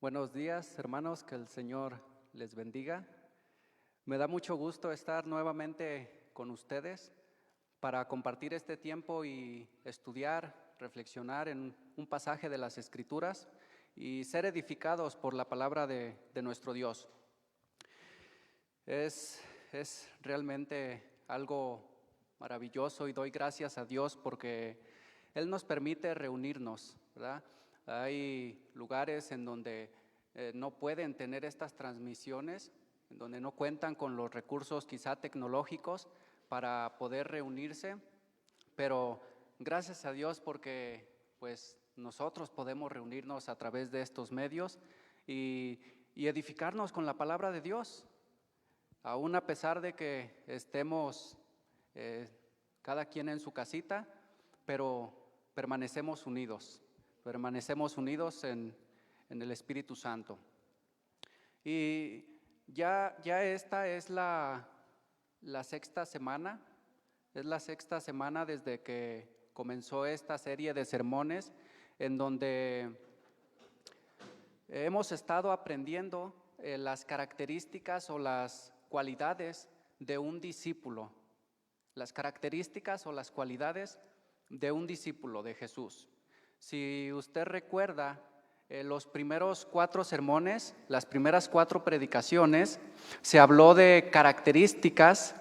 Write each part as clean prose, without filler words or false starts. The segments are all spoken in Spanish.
Buenos días, hermanos, que el Señor les bendiga. Me da mucho gusto estar nuevamente con ustedes para compartir este tiempo y estudiar, reflexionar en un pasaje de las Escrituras y ser edificados por la palabra de nuestro Dios. Es realmente algo maravilloso y doy gracias a Dios porque Él nos permite reunirnos, ¿verdad? Hay lugares en donde no pueden tener estas transmisiones, en donde no cuentan con los recursos quizá tecnológicos para poder reunirse, pero gracias a Dios porque pues nosotros podemos reunirnos a través de estos medios y edificarnos con la palabra de Dios, aún a pesar de que estemos cada quien en su casita, pero permanecemos unidos en el Espíritu Santo. Y ya esta es la sexta semana, es la sexta semana desde que comenzó esta serie de sermones en donde hemos estado aprendiendo las características o las cualidades de un discípulo, las características o las cualidades de un discípulo de Jesús. Si usted recuerda, los primeros 4 sermones, las primeras 4 predicaciones, se habló de características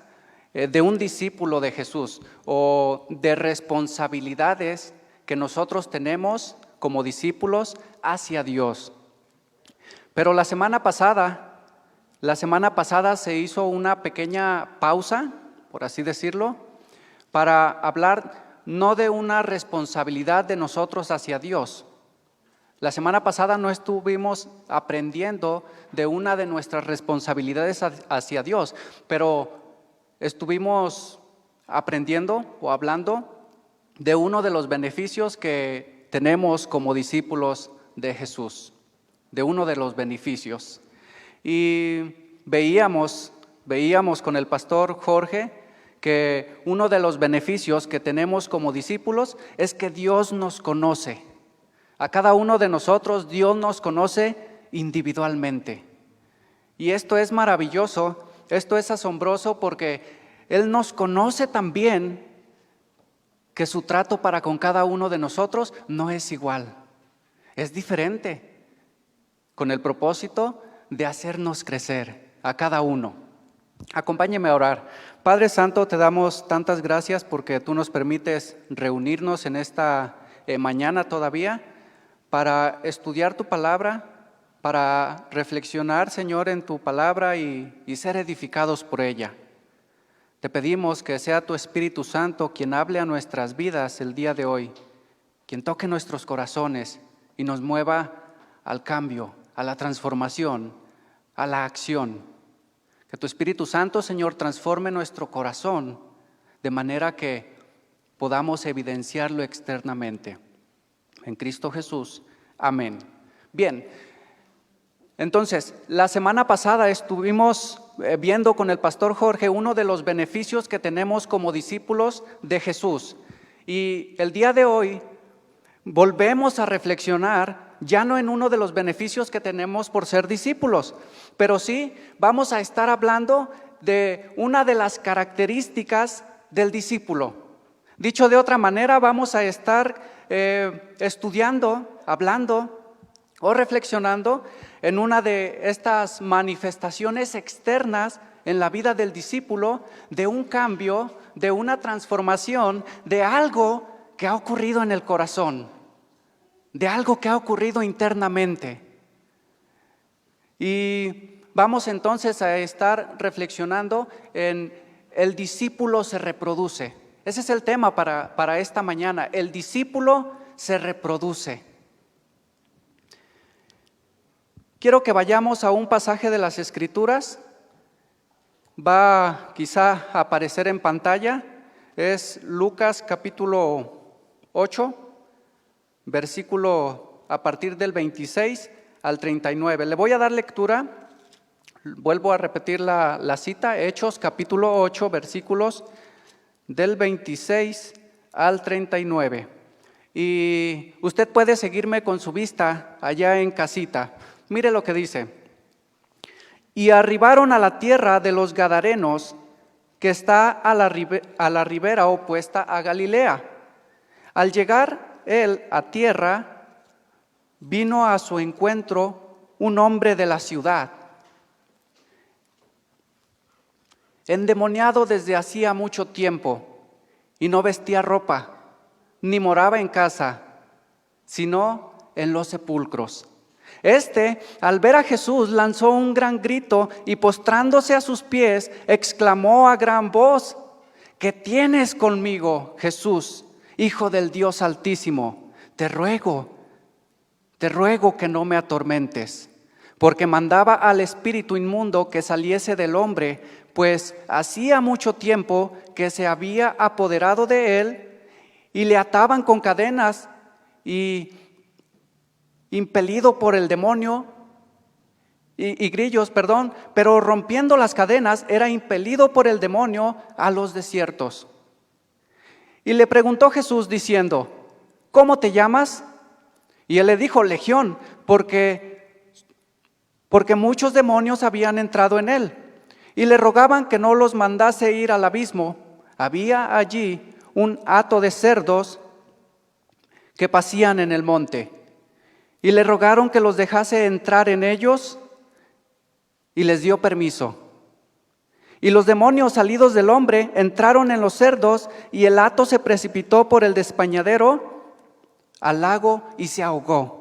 de un discípulo de Jesús o de responsabilidades que nosotros tenemos como discípulos hacia Dios. Pero la semana pasada se hizo una pequeña pausa, por así decirlo, para hablar no de una responsabilidad de nosotros hacia Dios. La semana pasada no estuvimos aprendiendo de una de nuestras responsabilidades hacia Dios, pero estuvimos aprendiendo o hablando de uno de los beneficios que tenemos como discípulos de Jesús, de uno de los beneficios. Y veíamos con el pastor Jorge que uno de los beneficios que tenemos como discípulos es que Dios nos conoce. A cada uno de nosotros Dios nos conoce individualmente. Y esto es maravilloso, esto es asombroso porque Él nos conoce tan bien que su trato para con cada uno de nosotros no es igual, es diferente, con el propósito de hacernos crecer a cada uno. Acompáñeme a orar. Padre Santo, te damos tantas gracias porque tú nos permites reunirnos en esta mañana todavía para estudiar tu palabra, para reflexionar, Señor, en tu palabra y ser edificados por ella. Te pedimos que sea tu Espíritu Santo quien hable a nuestras vidas el día de hoy, quien toque nuestros corazones y nos mueva al cambio, a la transformación, a la acción. Que tu Espíritu Santo, Señor, transforme nuestro corazón de manera que podamos evidenciarlo externamente. En Cristo Jesús. Amén. Bien, entonces, la semana pasada estuvimos viendo con el pastor Jorge uno de los beneficios que tenemos como discípulos de Jesús. Y el día de hoy volvemos a reflexionar ya no en uno de los beneficios que tenemos por ser discípulos, pero sí vamos a estar hablando de una de las características del discípulo. Dicho de otra manera, vamos a estar estudiando, hablando o reflexionando en una de estas manifestaciones externas en la vida del discípulo, de un cambio, de una transformación, de algo que ha ocurrido en el corazón, de algo que ha ocurrido internamente. Y vamos entonces a estar reflexionando en el discípulo se reproduce. Ese es el tema para esta mañana. El discípulo se reproduce. Quiero que vayamos a un pasaje de las Escrituras. Va quizá a aparecer en pantalla. Es Lucas capítulo 8, versículo a partir del 26 al 39. Le voy a dar lectura. Vuelvo a repetir la cita. Hechos capítulo 8, versículos del 26 al 39. Y usted puede seguirme con su vista allá en casita, Mire lo que dice. Y arribaron a la tierra de los Gadarenos, que está a la ribera opuesta a Galilea. Al llegar él a tierra, vino a su encuentro un hombre de la ciudad, endemoniado desde hacía mucho tiempo, y no vestía ropa, ni moraba en casa, sino en los sepulcros. Al ver a Jesús, lanzó un gran grito y postrándose a sus pies, exclamó a gran voz: ¿Qué tienes conmigo, Jesús, Hijo del Dios Altísimo? Te ruego que no me atormentes. Porque mandaba al espíritu inmundo que saliese del hombre, pues hacía mucho tiempo que se había apoderado de él, y le ataban con cadenas, y impelido por el demonio y grillos, pero rompiendo las cadenas, era impelido por el demonio a los desiertos. Y le preguntó Jesús diciendo: ¿cómo te llamas? Y él le dijo: Legión, porque muchos demonios habían entrado en él, y le rogaban que no los mandase ir al abismo. Había allí un hato de cerdos que pacían en el monte, y le rogaron que los dejase entrar en ellos, y les dio permiso. Y los demonios salidos del hombre entraron en los cerdos, y el hato se precipitó por el despeñadero al lago y se ahogó.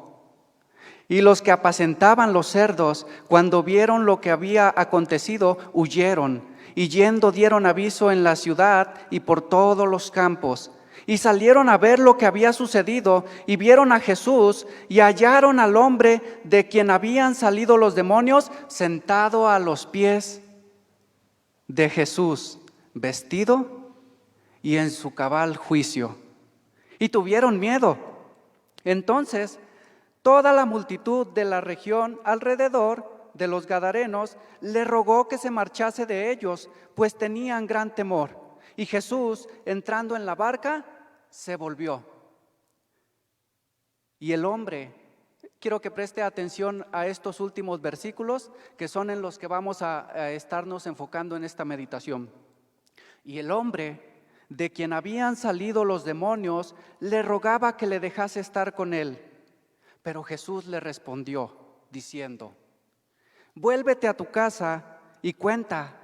Y los que apacentaban los cerdos, cuando vieron lo que había acontecido, huyeron, y yendo dieron aviso en la ciudad y por todos los campos. Y salieron a ver lo que había sucedido, y vieron a Jesús, y hallaron al hombre de quien habían salido los demonios, sentado a los pies de Jesús, vestido y en su cabal juicio. Y tuvieron miedo. Entonces, toda la multitud de la región alrededor de los Gadarenos le rogó que se marchase de ellos, pues tenían gran temor. Y Jesús, entrando en la barca, se volvió. Y el hombre, quiero que preste atención a estos últimos versículos, que son en los que vamos a estarnos enfocando en esta meditación. Y el hombre, de quien habían salido los demonios, le rogaba que le dejase estar con él. Pero Jesús le respondió, diciendo: vuélvete a tu casa y cuenta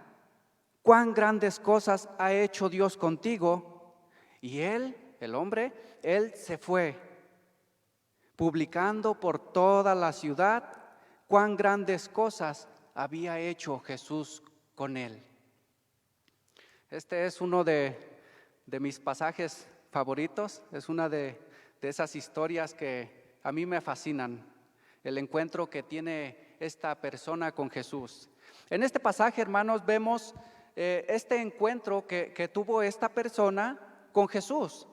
cuán grandes cosas ha hecho Dios contigo. Y él, el hombre, él se fue, publicando por toda la ciudad cuán grandes cosas había hecho Jesús con él. Este es uno de mis pasajes favoritos, es una de esas historias que a mí me fascinan, el encuentro que tiene esta persona con Jesús. En este pasaje, hermanos, vemos este encuentro que tuvo esta persona con Jesús.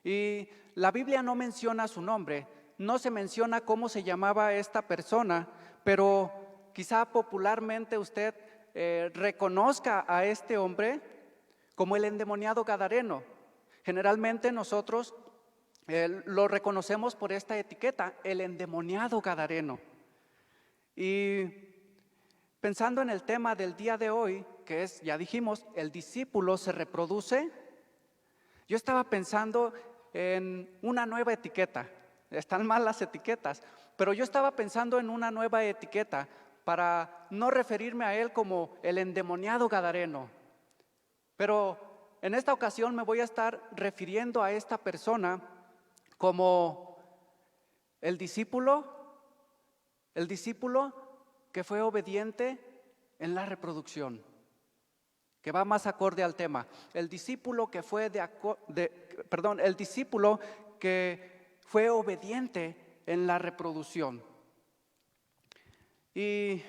Y la Biblia no menciona su nombre, no se menciona cómo se llamaba esta persona, pero quizá popularmente usted reconozca a este hombre como el endemoniado gadareno. Generalmente nosotros lo reconocemos por esta etiqueta, el endemoniado gadareno. Y pensando en el tema del día de hoy, que es, ya dijimos, el discípulo se reproduce, yo estaba pensando en una nueva etiqueta. Están mal las etiquetas, pero yo estaba pensando en una nueva etiqueta para no referirme a él como el endemoniado gadareno. Pero en esta ocasión me voy a estar refiriendo a esta persona como el discípulo que fue obediente en la reproducción, que va más acorde al tema. El discípulo que fue el discípulo que fue obediente en la reproducción. Y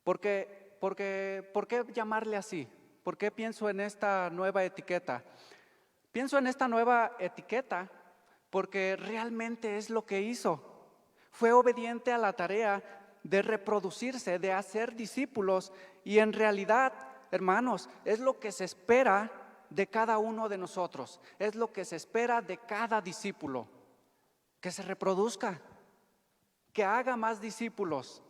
¿por qué llamarle así? ¿Por qué pienso en esta nueva etiqueta? Pienso en esta nueva etiqueta porque realmente es lo que hizo. Fue obediente a la tarea de reproducirse, de hacer discípulos, y en realidad, hermanos, es lo que se espera de cada uno de nosotros, es lo que se espera de cada discípulo, que se reproduzca, que haga más discípulos.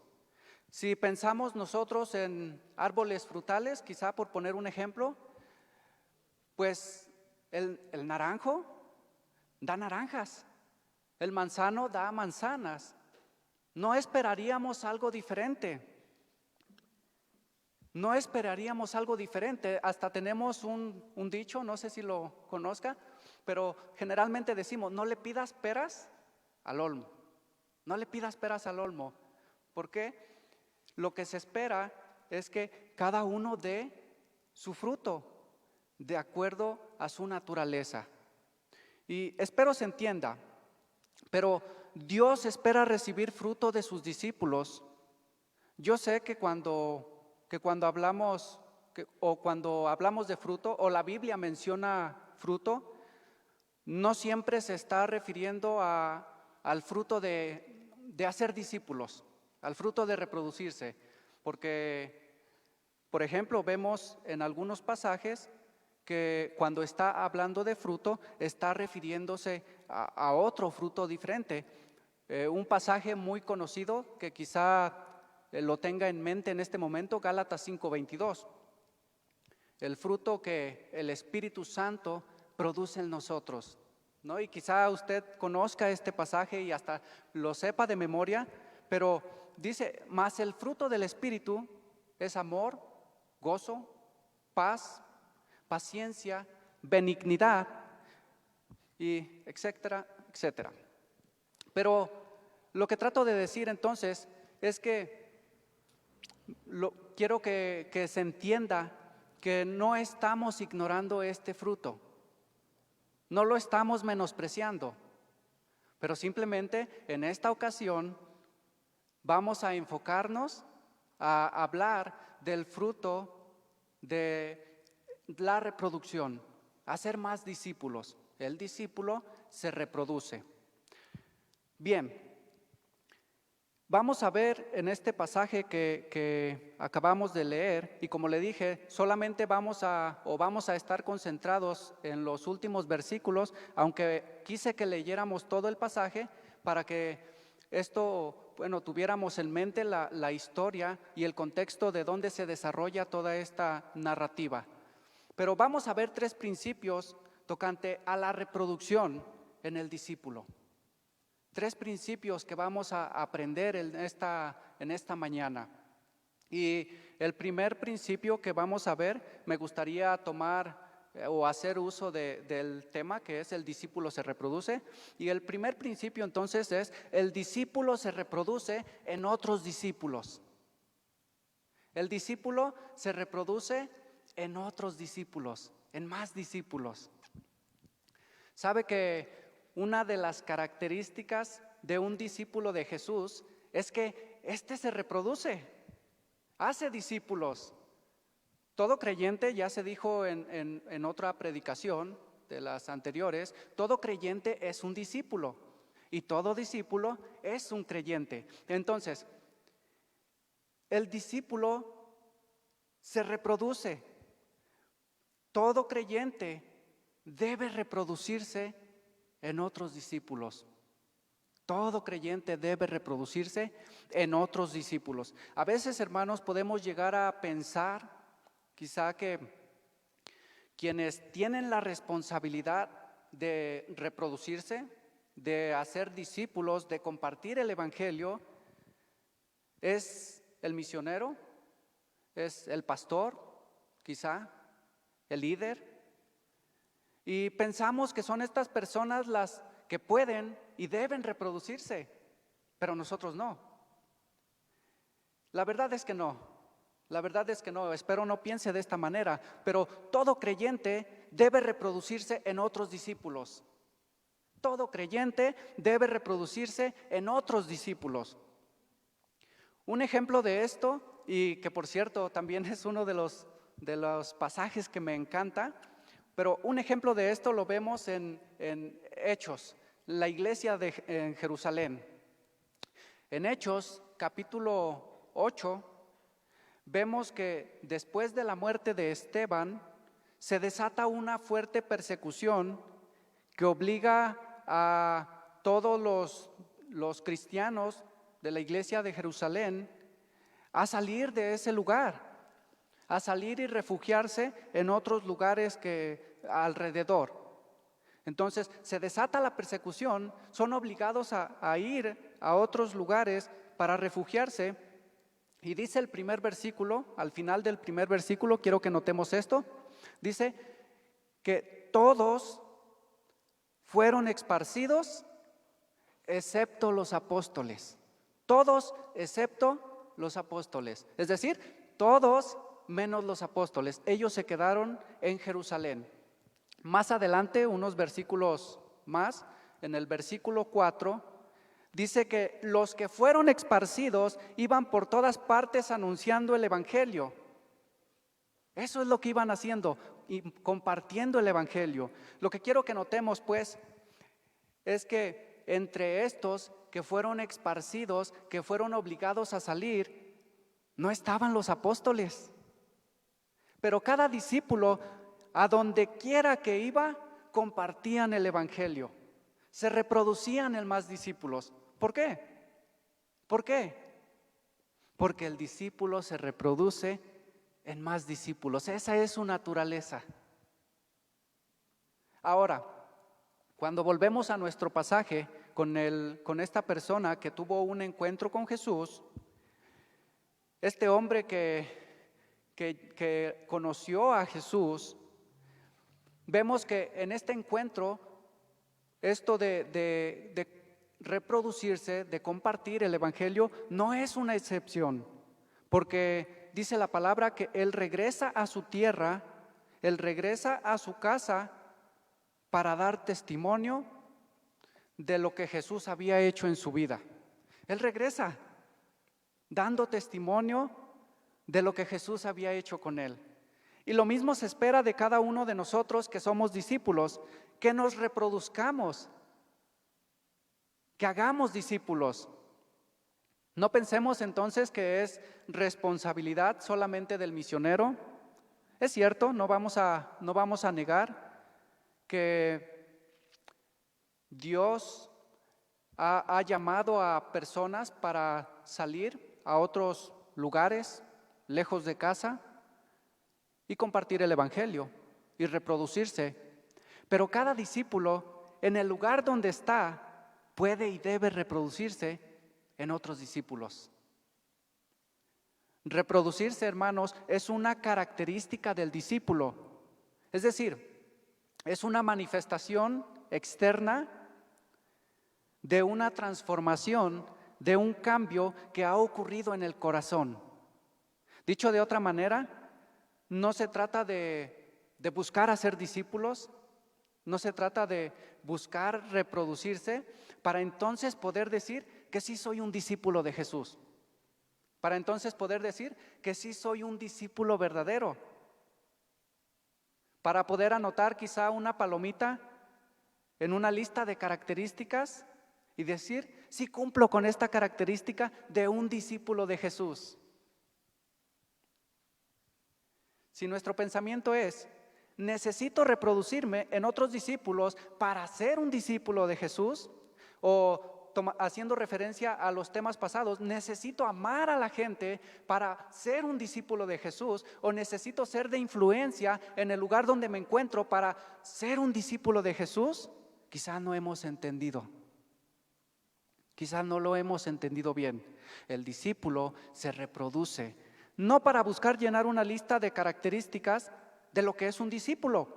Si pensamos nosotros en árboles frutales, quizá por poner un ejemplo, pues el naranjo da naranjas, el manzano da manzanas. No esperaríamos algo diferente. No esperaríamos algo diferente. Hasta tenemos un dicho, no sé si lo conozca, pero generalmente decimos, no le pidas peras al olmo. No le pidas peras al olmo. ¿Por qué? Lo que se espera es que cada uno dé su fruto de acuerdo a su naturaleza. Y espero se entienda, pero Dios espera recibir fruto de sus discípulos. Yo sé que cuando hablamos cuando hablamos de fruto o la Biblia menciona fruto, no siempre se está refiriendo al fruto de hacer discípulos, al fruto de reproducirse, porque, por ejemplo, vemos en algunos pasajes que cuando está hablando de fruto, está refiriéndose a otro fruto diferente. Un pasaje muy conocido que quizá lo tenga en mente en este momento, Gálatas 5:22. El fruto que el Espíritu Santo produce en nosotros, ¿no? Y quizá usted conozca este pasaje y hasta lo sepa de memoria, pero dice, mas el fruto del Espíritu es amor, gozo, paz, paciencia, benignidad, y etcétera, etcétera. Pero lo que trato de decir entonces es que quiero que se entienda que no estamos ignorando este fruto, no lo estamos menospreciando, pero simplemente en esta ocasión vamos a enfocarnos a hablar del fruto de la reproducción, hacer más discípulos. El discípulo se reproduce. Bien, vamos a ver en este pasaje que acabamos de leer, y como le dije, solamente vamos a estar concentrados en los últimos versículos, aunque quise que leyéramos todo el pasaje para que esto, tuviéramos en mente la historia y el contexto de dónde se desarrolla toda esta narrativa. Pero vamos a ver 3 principios tocante a la reproducción en el discípulo. 3 principios que vamos a aprender en esta mañana. Y el primer principio que vamos a ver, me gustaría tomar o hacer uso del tema que es el discípulo se reproduce. Y el primer principio entonces es, el discípulo se reproduce en otros discípulos. El discípulo se reproduce en otros discípulos, en más discípulos. ¿Sabe que una de las características de un discípulo de Jesús es que éste se reproduce, hace discípulos? Todo creyente, ya se dijo en otra predicación de las anteriores, todo creyente es un discípulo y todo discípulo es un creyente. Entonces, el discípulo se reproduce. Todo creyente debe reproducirse en otros discípulos. Todo creyente debe reproducirse en otros discípulos. A veces, hermanos, podemos llegar a pensar quizá que quienes tienen la responsabilidad de reproducirse, de hacer discípulos, de compartir el evangelio, es el misionero, es el pastor, quizá, el líder. Y pensamos que son estas personas las que pueden y deben reproducirse, pero nosotros no. La verdad es que no. La verdad es que no, espero no piense de esta manera, pero todo creyente debe reproducirse en otros discípulos. Todo creyente debe reproducirse en otros discípulos. Un ejemplo de esto, y que por cierto también es uno de los pasajes que me encanta, pero un ejemplo de esto lo vemos en Hechos, la iglesia en Jerusalén. En Hechos, capítulo 8, vemos que después de la muerte de Esteban, se desata una fuerte persecución que obliga a todos los cristianos de la iglesia de Jerusalén a salir de ese lugar, a salir y refugiarse en otros lugares que alrededor. Entonces se desata la persecución, son obligados a ir a otros lugares para refugiarse. Y dice el primer versículo, al final del primer versículo, quiero que notemos esto, dice que todos fueron esparcidos excepto los apóstoles. Todos excepto los apóstoles. Es decir, todos menos los apóstoles. Ellos se quedaron en Jerusalén. Más adelante, unos versículos más, en el versículo 4, dice que los que fueron esparcidos iban por todas partes anunciando el evangelio. Eso es lo que iban haciendo, y compartiendo el evangelio. Lo que quiero que notemos, pues, es que entre estos que fueron esparcidos, que fueron obligados a salir, no estaban los apóstoles. Pero cada discípulo, a donde quiera que iba, compartían el evangelio. Se reproducían en más discípulos. ¿Por qué? ¿Por qué? Porque el discípulo se reproduce en más discípulos. Esa es su naturaleza. Ahora, cuando volvemos a nuestro pasaje con esta persona que tuvo un encuentro con Jesús, este hombre que conoció a Jesús, vemos que en este encuentro, esto de reproducirse, de compartir el evangelio, no es una excepción, porque dice la palabra que él regresa a su tierra, él regresa a su casa para dar testimonio de lo que Jesús había hecho en su vida. Él regresa dando testimonio de lo que Jesús había hecho con él. Y lo mismo se espera de cada uno de nosotros que somos discípulos, que nos reproduzcamos, que hagamos discípulos. No pensemos entonces que es responsabilidad solamente del misionero. Es cierto, no vamos a negar que Dios ha llamado a personas para salir a otros lugares, lejos de casa, y compartir el evangelio y reproducirse. Pero cada discípulo, en el lugar donde está, puede y debe reproducirse en otros discípulos. Reproducirse, hermanos, es una característica del discípulo. Es decir, es una manifestación externa de una transformación, de un cambio que ha ocurrido en el corazón. Dicho de otra manera, no se trata de buscar hacer discípulos, no se trata de buscar reproducirse para entonces poder decir que sí soy un discípulo de Jesús, para entonces poder decir que sí soy un discípulo verdadero, para poder anotar quizá una palomita en una lista de características y decir, sí cumplo con esta característica de un discípulo de Jesús. Si nuestro pensamiento es, necesito reproducirme en otros discípulos para ser un discípulo de Jesús, o haciendo referencia a los temas pasados, necesito amar a la gente para ser un discípulo de Jesús, o necesito ser de influencia en el lugar donde me encuentro para ser un discípulo de Jesús, quizás no hemos entendido. Quizás no lo hemos entendido bien. El discípulo se reproduce, no para buscar llenar una lista de características de lo que es un discípulo,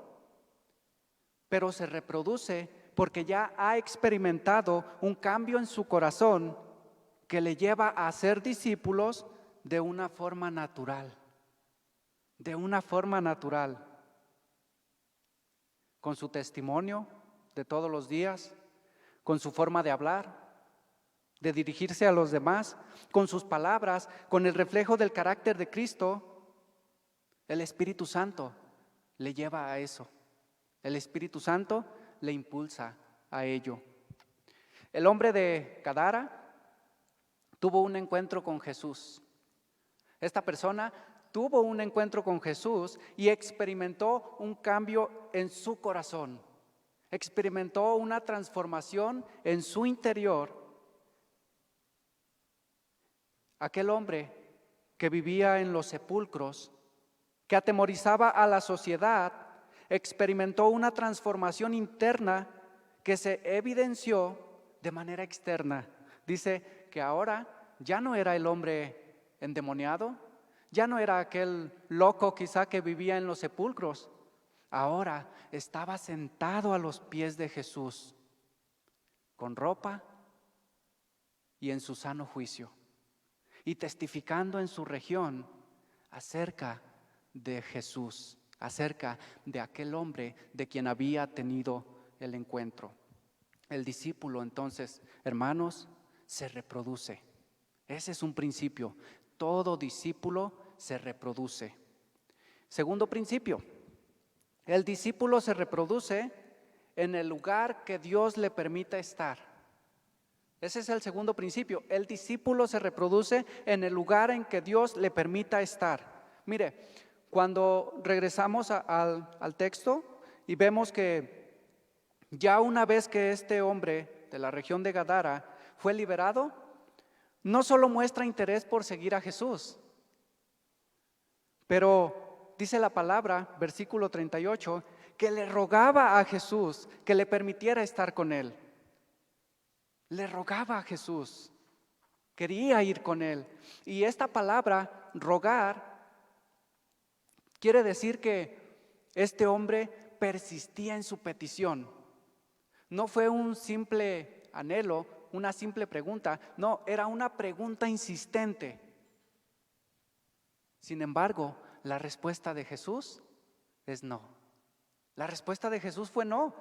pero se reproduce porque ya ha experimentado un cambio en su corazón que le lleva a ser discípulos de una forma natural, con su testimonio de todos los días, con su forma de hablar, de dirigirse a los demás, con sus palabras, con el reflejo del carácter de Cristo. El Espíritu Santo le lleva a eso. El Espíritu Santo le impulsa a ello. El hombre de Gadara tuvo un encuentro con Jesús. Esta persona tuvo un encuentro con Jesús y experimentó un cambio en su corazón. Experimentó una transformación en su interior. Aquel hombre que vivía en los sepulcros, que atemorizaba a la sociedad, experimentó una transformación interna que se evidenció de manera externa. Dice que ahora ya no era el hombre endemoniado, ya no era aquel loco quizá que vivía en los sepulcros. Ahora estaba sentado a los pies de Jesús, con ropa y en su sano juicio, y testificando en su región acerca de Jesús, acerca de aquel hombre de quien había tenido el encuentro. El discípulo, entonces, hermanos, se reproduce. Ese es un principio. Todo discípulo se reproduce. Segundo principio, el discípulo se reproduce en el lugar que Dios le permita estar. Ese es el segundo principio. El discípulo se reproduce en el lugar en que Dios le permita estar. Mire, cuando regresamos al texto y vemos que ya una vez que este hombre de la región de Gadara fue liberado, no solo muestra interés por seguir a Jesús, pero dice la palabra, versículo 38, que le rogaba a Jesús que le permitiera estar con él. Le rogaba a Jesús, quería ir con él. Y esta palabra, rogar, quiere decir que este hombre persistía en su petición. No fue un simple anhelo, una simple pregunta, no, era una pregunta insistente. Sin embargo, la respuesta de Jesús es no. La respuesta de Jesús fue no.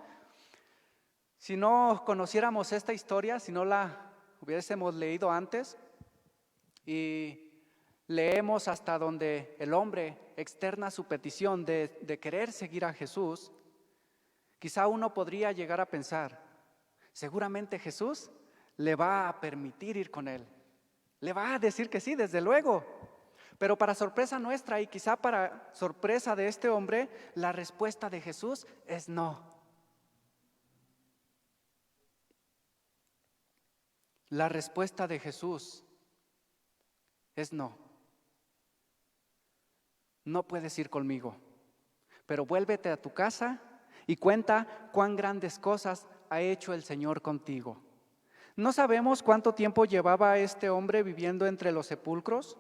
Si no conociéramos esta historia, si no la hubiésemos leído antes y leemos hasta donde el hombre externa su petición de querer seguir a Jesús, quizá uno podría llegar a pensar, seguramente Jesús le va a permitir ir con él. Le va a decir que sí, desde luego. Pero para sorpresa nuestra y quizá para sorpresa de este hombre, la respuesta de Jesús es no. La respuesta de Jesús es no. No puedes ir conmigo, pero vuélvete a tu casa y cuenta cuán grandes cosas ha hecho el Señor contigo. No sabemos cuánto tiempo llevaba este hombre viviendo entre los sepulcros.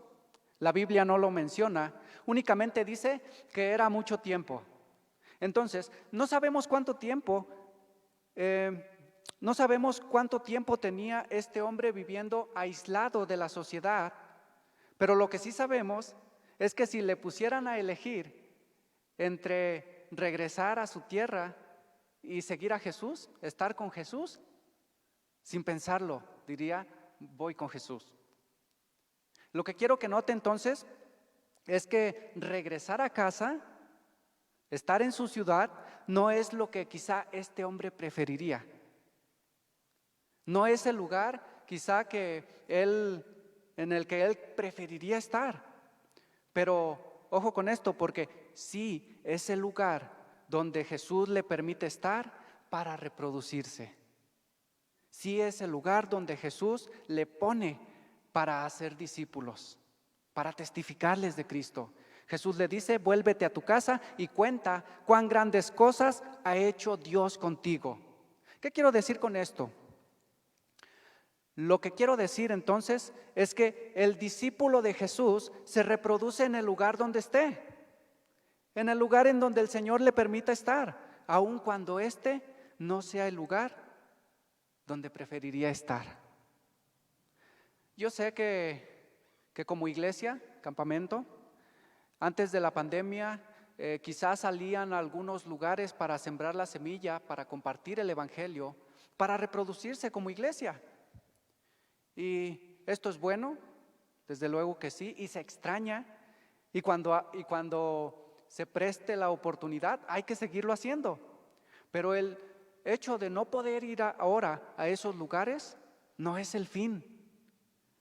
La Biblia no lo menciona, únicamente dice que era mucho tiempo. Entonces, no sabemos cuánto tiempo tenía este hombre viviendo aislado de la sociedad, pero lo que sí sabemos es que si le pusieran a elegir entre regresar a su tierra y seguir a Jesús, estar con Jesús, sin pensarlo, diría, voy con Jesús. Lo que quiero que note entonces es que regresar a casa, estar en su ciudad, no es lo que quizá este hombre preferiría. No es el lugar quizá en el que él preferiría estar. Pero ojo con esto, porque sí es el lugar donde Jesús le permite estar para reproducirse. Sí es el lugar donde Jesús le pone para hacer discípulos, para testificarles de Cristo. Jesús le dice, vuélvete a tu casa y cuenta cuán grandes cosas ha hecho Dios contigo. ¿Qué quiero decir con esto? Lo que quiero decir entonces es que el discípulo de Jesús se reproduce en el lugar donde esté, en el lugar en donde el Señor le permita estar, aun cuando este no sea el lugar donde preferiría estar. Yo sé que como iglesia, campamento, antes de la pandemia, quizás salían a algunos lugares para sembrar la semilla, para compartir el evangelio, para reproducirse como iglesia. Y esto es bueno, desde luego que sí, y se extraña. Y cuando se preste la oportunidad, hay que seguirlo haciendo. Pero el hecho de no poder ir ahora a esos lugares no es el fin.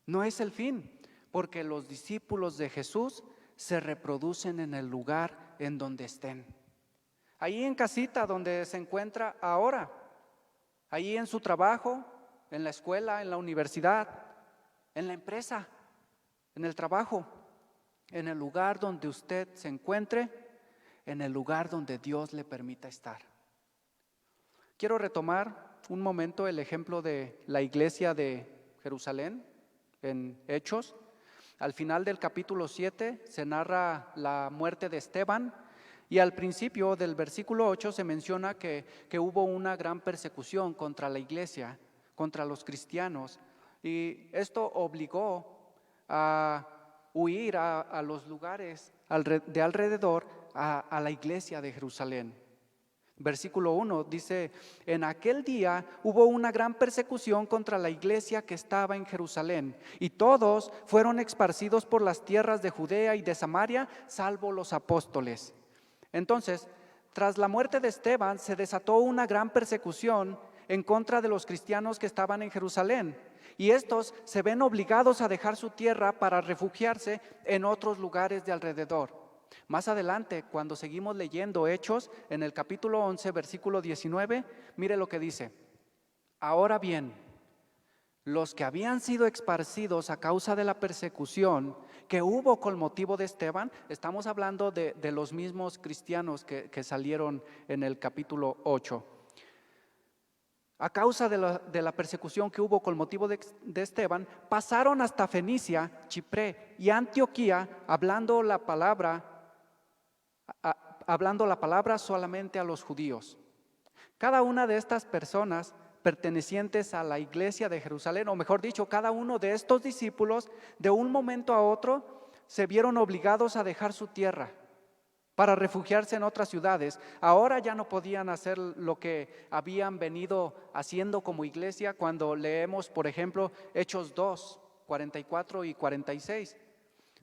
No es el fin, porque los discípulos de Jesús se reproducen en el lugar en donde estén. Ahí en casita donde se encuentra ahora, ahí en su trabajo, en la escuela, en la universidad, en la empresa, en el trabajo, en el lugar donde usted se encuentre, en el lugar donde Dios le permita estar. Quiero retomar un momento el ejemplo de la iglesia de Jerusalén en Hechos. Al final del capítulo 7 se narra la muerte de Esteban y al principio del versículo 8 se menciona que hubo una gran persecución contra la iglesia, contra los cristianos, y esto obligó a huir a los lugares de alrededor a la iglesia de Jerusalén. Versículo 1 dice: en aquel día hubo una gran persecución contra la iglesia que estaba en Jerusalén, y todos fueron esparcidos por las tierras de Judea y de Samaria, salvo los apóstoles. Entonces, tras la muerte de Esteban, se desató una gran persecución en contra de los cristianos que estaban en Jerusalén, y estos se ven obligados a dejar su tierra para refugiarse en otros lugares de alrededor. Más adelante, cuando seguimos leyendo Hechos, en el capítulo 11, versículo 19, mire lo que dice: ahora bien, los que habían sido esparcidos a causa de la persecución que hubo con motivo de Esteban, estamos hablando de los mismos cristianos que salieron en el capítulo 8. A causa de la persecución que hubo con motivo de Esteban, pasaron hasta Fenicia, Chipre y Antioquía, hablando la palabra solamente a los judíos. Cada una de estas personas pertenecientes a la iglesia de Jerusalén, o mejor dicho, cada uno de estos discípulos, de un momento a otro, se vieron obligados a dejar su tierra para refugiarse en otras ciudades. Ahora ya no podían hacer lo que habían venido haciendo como iglesia cuando leemos, por ejemplo, Hechos 2, 44 y 46.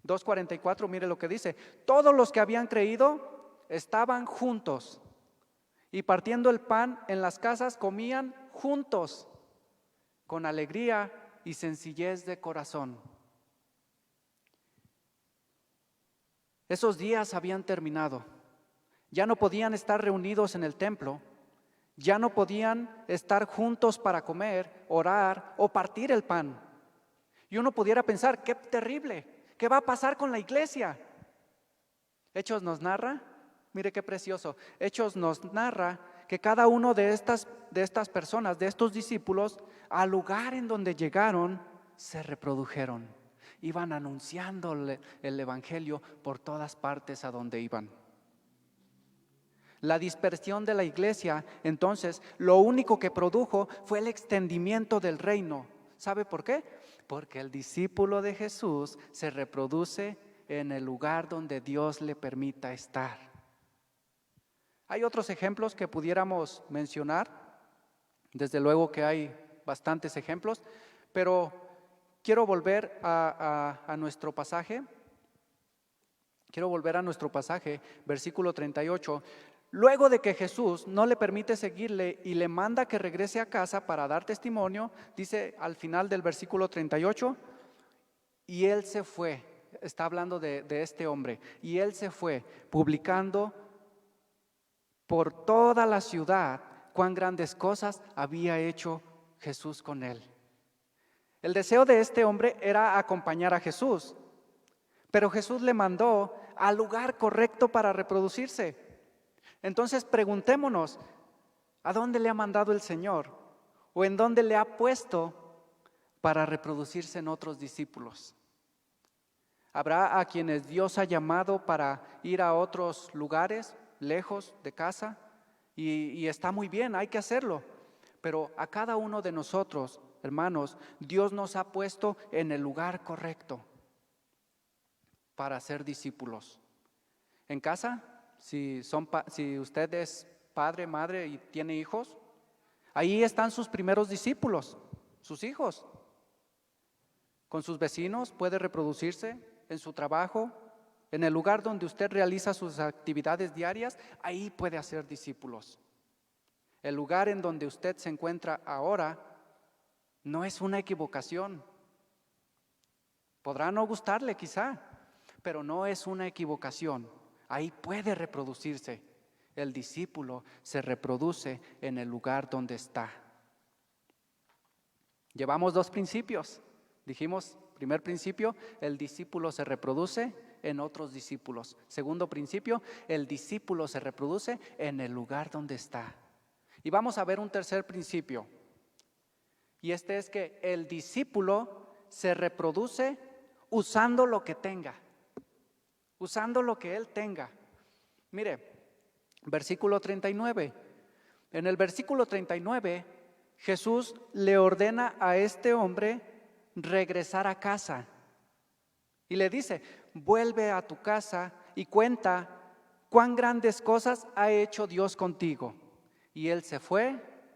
2:44, mire lo que dice: todos los que habían creído estaban juntos y partiendo el pan en las casas comían juntos con alegría y sencillez de corazón. Esos días habían terminado. Ya no podían estar reunidos en el templo, ya no podían estar juntos para comer, orar o partir el pan. Y uno pudiera pensar: qué terrible, ¿qué va a pasar con la iglesia? Hechos nos narra, mire qué precioso, Hechos nos narra que cada uno de estas personas, de estos discípulos, al lugar en donde llegaron, se reprodujeron. Iban anunciando el evangelio por todas partes a donde iban. La dispersión de la iglesia, entonces, lo único que produjo fue el extendimiento del reino. ¿Sabe por qué? Porque el discípulo de Jesús se reproduce en el lugar donde Dios le permita estar. Hay otros ejemplos que pudiéramos mencionar. Desde luego que hay bastantes ejemplos, pero quiero volver a nuestro pasaje. Versículo 38. Luego de que Jesús no le permite seguirle y le manda que regrese a casa para dar testimonio, dice al final del versículo 38, y él se fue. Está hablando de este hombre. Y él se fue, publicando por toda la ciudad cuán grandes cosas había hecho Jesús con él. El deseo de este hombre era acompañar a Jesús, pero Jesús le mandó al lugar correcto para reproducirse. Entonces preguntémonos: ¿a dónde le ha mandado el Señor? ¿O en dónde le ha puesto para reproducirse en otros discípulos? Habrá a quienes Dios ha llamado para ir a otros lugares, lejos de casa, y está muy bien, hay que hacerlo. Pero a cada uno de nosotros, hermanos, Dios nos ha puesto en el lugar correcto para ser discípulos. En casa, si usted es padre, madre y tiene hijos, ahí están sus primeros discípulos, sus hijos. Con sus vecinos puede reproducirse, en su trabajo, en el lugar donde usted realiza sus actividades diarias, ahí puede hacer discípulos. El lugar en donde usted se encuentra ahora no es una equivocación. Podrá no gustarle quizá, pero no es una equivocación. Ahí puede reproducirse. El discípulo se reproduce en el lugar donde está. Llevamos 2 principios. Dijimos, primer principio, el discípulo se reproduce en otros discípulos. Segundo principio, el discípulo se reproduce en el lugar donde está. Y vamos a ver un tercer principio. Y este es que el discípulo se reproduce usando lo que tenga. Usando lo que él tenga. Mire, versículo 39. En el versículo 39, Jesús le ordena a este hombre regresar a casa. Y le dice, vuelve a tu casa y cuenta cuán grandes cosas ha hecho Dios contigo. Y él se fue,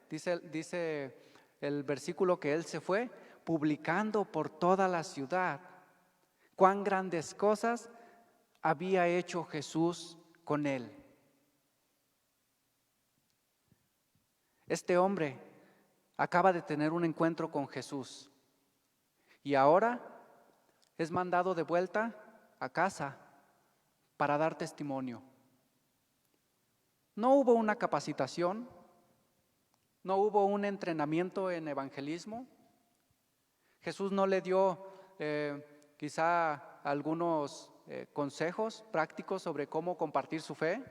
dice el versículo que él se fue, publicando por toda la ciudad cuán grandes cosas había hecho Jesús con él. Este hombre acaba de tener un encuentro con Jesús y ahora es mandado de vuelta a casa para dar testimonio. No hubo una capacitación, no hubo un entrenamiento en evangelismo. Jesús no le dio quizá algunos consejos prácticos sobre cómo compartir su fe.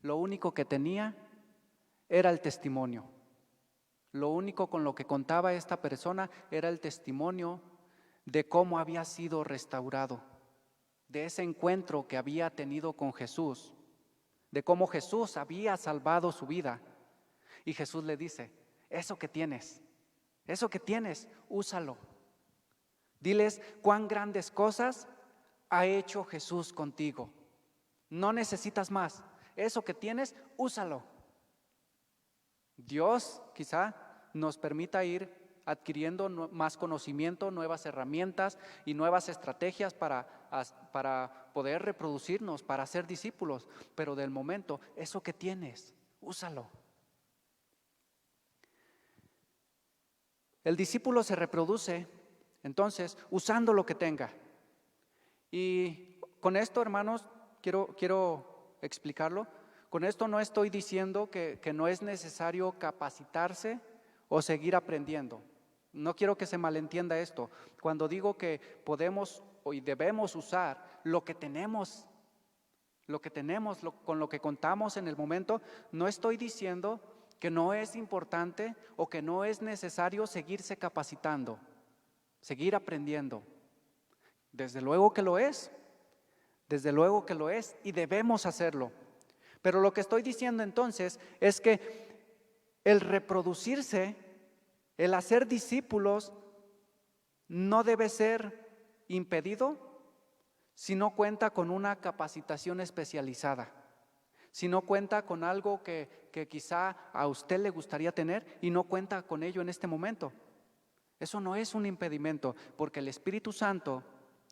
Lo único que tenía era el testimonio. Lo único con lo que contaba esta persona era el testimonio de cómo había sido restaurado, de ese encuentro que había tenido con Jesús, de cómo Jesús había salvado su vida. Y Jesús le dice, eso que tienes, úsalo. Diles cuán grandes cosas ha hecho Jesús contigo. No necesitas más. Eso que tienes, úsalo. Dios quizá nos permita ir adquiriendo más conocimiento, nuevas herramientas y nuevas estrategias para poder reproducirnos, para ser discípulos. Pero del momento, eso que tienes, úsalo. El discípulo se reproduce, entonces, usando lo que tenga. Y con esto, hermanos, quiero explicarlo. Con esto no estoy diciendo que no es necesario capacitarse o seguir aprendiendo. No quiero que se malentienda esto. Cuando digo que podemos y debemos usar lo que tenemos, con lo que contamos en el momento, no estoy diciendo que no es importante o que no es necesario seguirse capacitando, seguir aprendiendo. Desde luego que lo es y debemos hacerlo. Pero lo que estoy diciendo entonces es que el reproducirse, el hacer discípulos, no debe ser impedido si no cuenta con una capacitación especializada, si no cuenta con algo que quizá a usted le gustaría tener y no cuenta con ello en este momento. Eso no es un impedimento, porque el Espíritu Santo,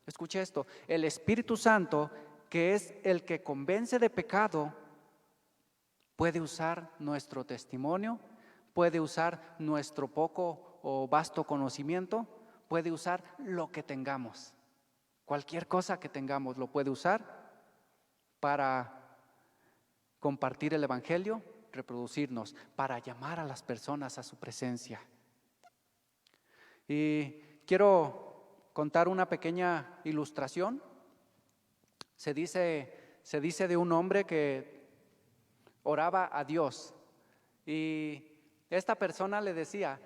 escuche esto, el Espíritu Santo, que es el que convence de pecado, puede usar nuestro testimonio, puede usar nuestro poco o vasto conocimiento, puede usar lo que tengamos. Cualquier cosa que tengamos lo puede usar para compartir el Evangelio, reproducirnos, para llamar a las personas a su presencia. Y quiero contar una pequeña ilustración. Se dice de un hombre que oraba a Dios y esta persona le decía,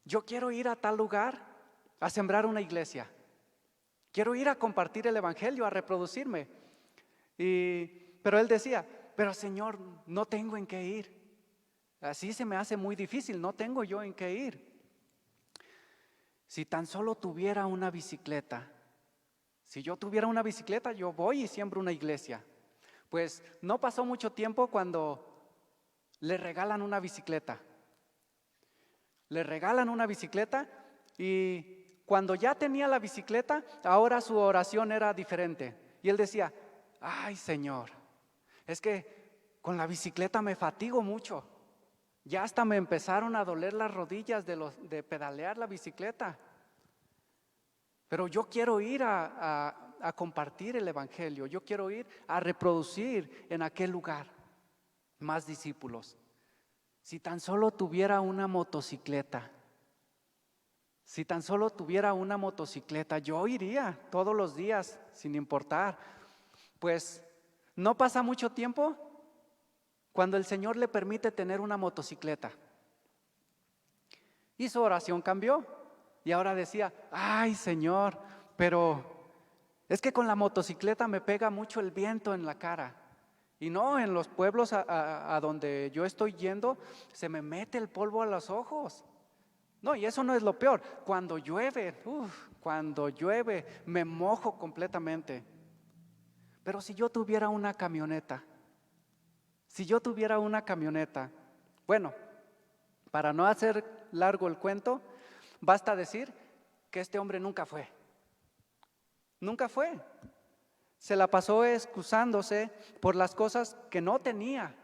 yo quiero ir a tal lugar a sembrar una iglesia, quiero ir a compartir el Evangelio, a reproducirme. Pero él decía, pero Señor, no tengo en qué ir, así se me hace muy difícil, no tengo yo en qué ir. Si tan solo tuviera una bicicleta, si yo tuviera una bicicleta, yo voy y siembro una iglesia. Pues no pasó mucho tiempo cuando le regalan una bicicleta. Le regalan una bicicleta y cuando ya tenía la bicicleta, ahora su oración era diferente. Y él decía, ay Señor, es que con la bicicleta me fatigo mucho. Ya hasta me empezaron a doler las rodillas de pedalear la bicicleta. Pero yo quiero ir a compartir el evangelio, yo quiero ir a reproducir en aquel lugar más discípulos. Si tan solo tuviera una motocicleta, si tan solo tuviera una motocicleta, yo iría todos los días sin importar. Pues no pasa mucho tiempo cuando el Señor le permite tener una motocicleta. Y su oración cambió. Y ahora decía, ay Señor, pero es que con la motocicleta me pega mucho el viento en la cara. Y no, en los pueblos a donde yo estoy yendo, se me mete el polvo a los ojos. No, y eso no es lo peor. Cuando llueve, me mojo completamente. Pero si yo tuviera una camioneta, bueno, para no hacer largo el cuento, basta decir que este hombre nunca fue. Se la pasó excusándose por las cosas que no tenía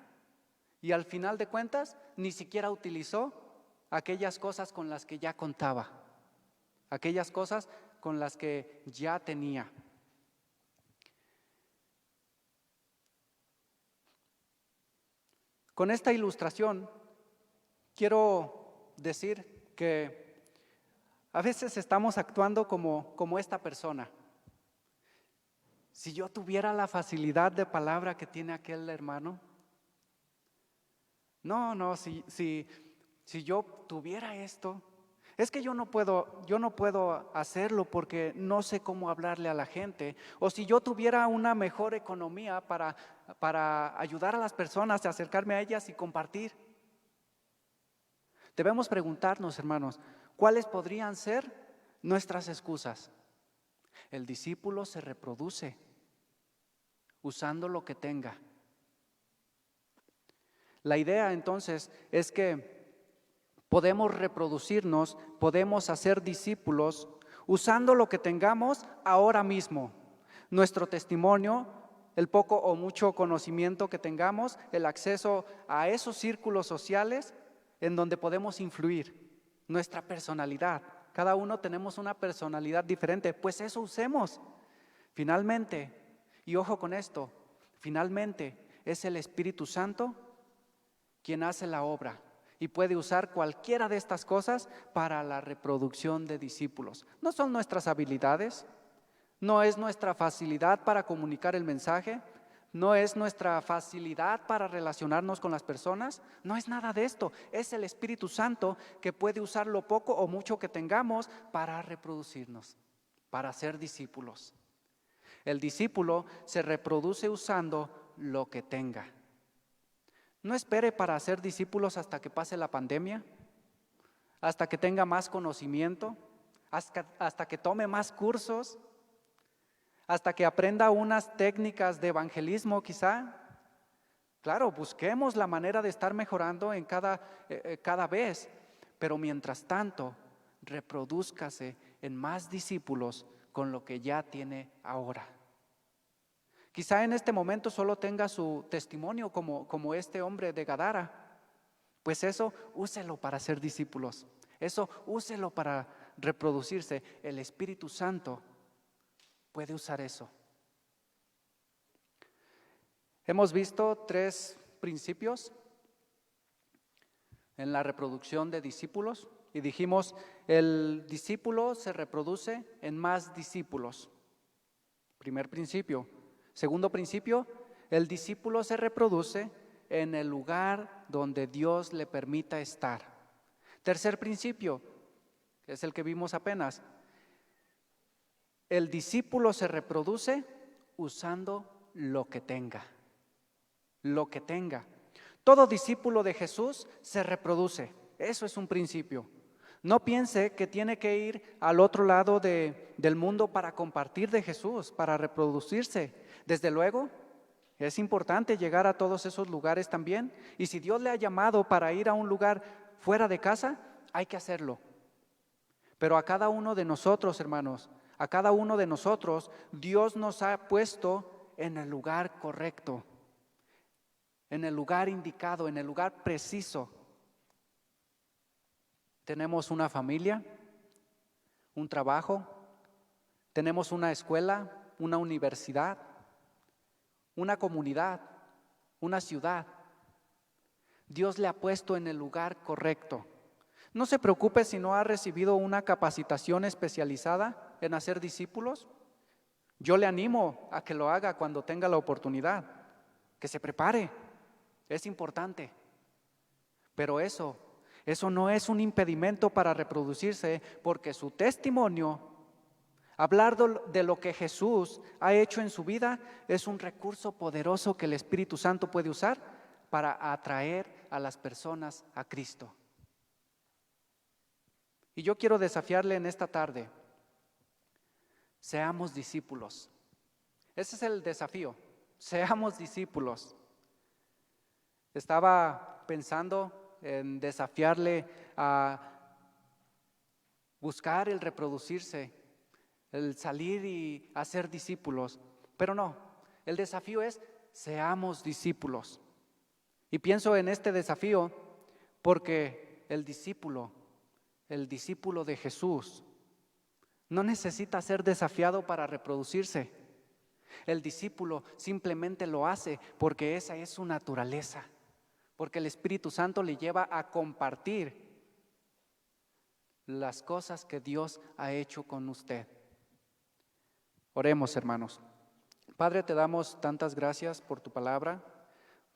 y al final de cuentas ni siquiera utilizó aquellas cosas con las que ya contaba, aquellas cosas con las que ya tenía. Con esta ilustración quiero decir que a veces estamos actuando como esta persona. Si yo tuviera la facilidad de palabra que tiene aquel hermano, si yo tuviera esto, es que yo no puedo hacerlo porque no sé cómo hablarle a la gente. O si yo tuviera una mejor economía para ayudar a las personas, a acercarme a ellas y compartir. Debemos preguntarnos, hermanos, ¿cuáles podrían ser nuestras excusas? El discípulo se reproduce usando lo que tenga. La idea entonces es que podemos reproducirnos, podemos hacer discípulos usando lo que tengamos ahora mismo. Nuestro testimonio, el poco o mucho conocimiento que tengamos, el acceso a esos círculos sociales en donde podemos influir, nuestra personalidad. Cada uno tenemos una personalidad diferente, pues eso usemos. Finalmente, y ojo con esto, finalmente es el Espíritu Santo quien hace la obra y puede usar cualquiera de estas cosas para la reproducción de discípulos. No son nuestras habilidades, no es nuestra facilidad para comunicar el mensaje, no es nuestra facilidad para relacionarnos con las personas, no es nada de esto. Es el Espíritu Santo que puede usar lo poco o mucho que tengamos para reproducirnos, para ser discípulos. El discípulo se reproduce usando lo que tenga. No espere para ser discípulos hasta que pase la pandemia, hasta que tenga más conocimiento, hasta que tome más cursos, hasta que aprenda unas técnicas de evangelismo quizá. Claro, busquemos la manera de estar mejorando en cada vez, pero mientras tanto, reprodúzcase en más discípulos con lo que ya tiene ahora. Quizá en este momento solo tenga su testimonio como este hombre de Gadara. Pues eso, úselo para ser discípulos. Eso, úselo para reproducirse. El Espíritu Santo puede usar eso. Hemos visto 3 principios en la reproducción de discípulos y dijimos, el discípulo se reproduce en más discípulos. Primer principio. Segundo principio, el discípulo se reproduce en el lugar donde Dios le permita estar. Tercer principio, que es el que vimos apenas, el discípulo se reproduce usando lo que tenga. Lo que tenga. Todo discípulo de Jesús se reproduce. Eso es un principio. No piense que tiene que ir al otro lado del mundo para compartir de Jesús, para reproducirse. Desde luego, es importante llegar a todos esos lugares también. Y si Dios le ha llamado para ir a un lugar fuera de casa, hay que hacerlo. Pero a cada uno de nosotros, hermanos, a cada uno de nosotros, Dios nos ha puesto en el lugar correcto, en el lugar indicado, en el lugar preciso. Tenemos una familia, un trabajo, Tenemos una escuela, una universidad, una comunidad, una ciudad. Dios le ha puesto en el lugar correcto. No se preocupe si no ha recibido una capacitación especializada en hacer discípulos. Yo le animo a que lo haga cuando tenga la oportunidad, que se prepare. Es importante. Pero eso no es un impedimento para reproducirse, porque su testimonio, hablar de lo que Jesús ha hecho en su vida, es un recurso poderoso que el Espíritu Santo puede usar para atraer a las personas a Cristo. Y yo quiero desafiarle en esta tarde: seamos discípulos. Ese es el desafío, seamos discípulos. Estaba pensando en desafiarle a buscar el reproducirse, el salir y hacer discípulos, pero no, el desafío es: seamos discípulos. Y pienso en este desafío porque el discípulo de Jesús no necesita ser desafiado para reproducirse. El discípulo simplemente lo hace porque esa es su naturaleza, porque el Espíritu Santo le lleva a compartir las cosas que Dios ha hecho con usted. Oremos, hermanos. Padre, te damos tantas gracias por tu palabra,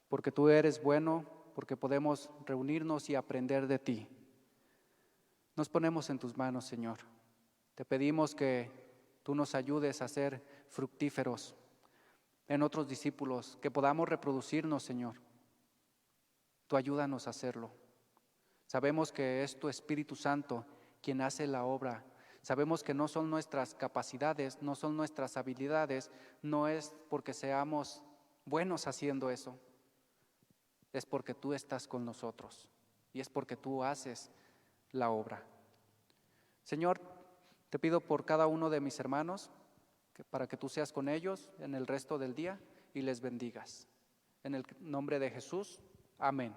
porque tú eres bueno, porque podemos reunirnos y aprender de ti. Nos ponemos en tus manos, Señor. Te pedimos que tú nos ayudes a ser fructíferos en otros discípulos, que podamos reproducirnos, Señor. Tú ayúdanos a hacerlo. Sabemos que es tu Espíritu Santo quien hace la obra. Sabemos que no son nuestras capacidades, no son nuestras habilidades, no es porque seamos buenos haciendo eso. Es porque tú estás con nosotros y es porque tú haces la obra. Señor, te pido por cada uno de mis hermanos, para que tú seas con ellos en el resto del día y les bendigas. En el nombre de Jesús, amén.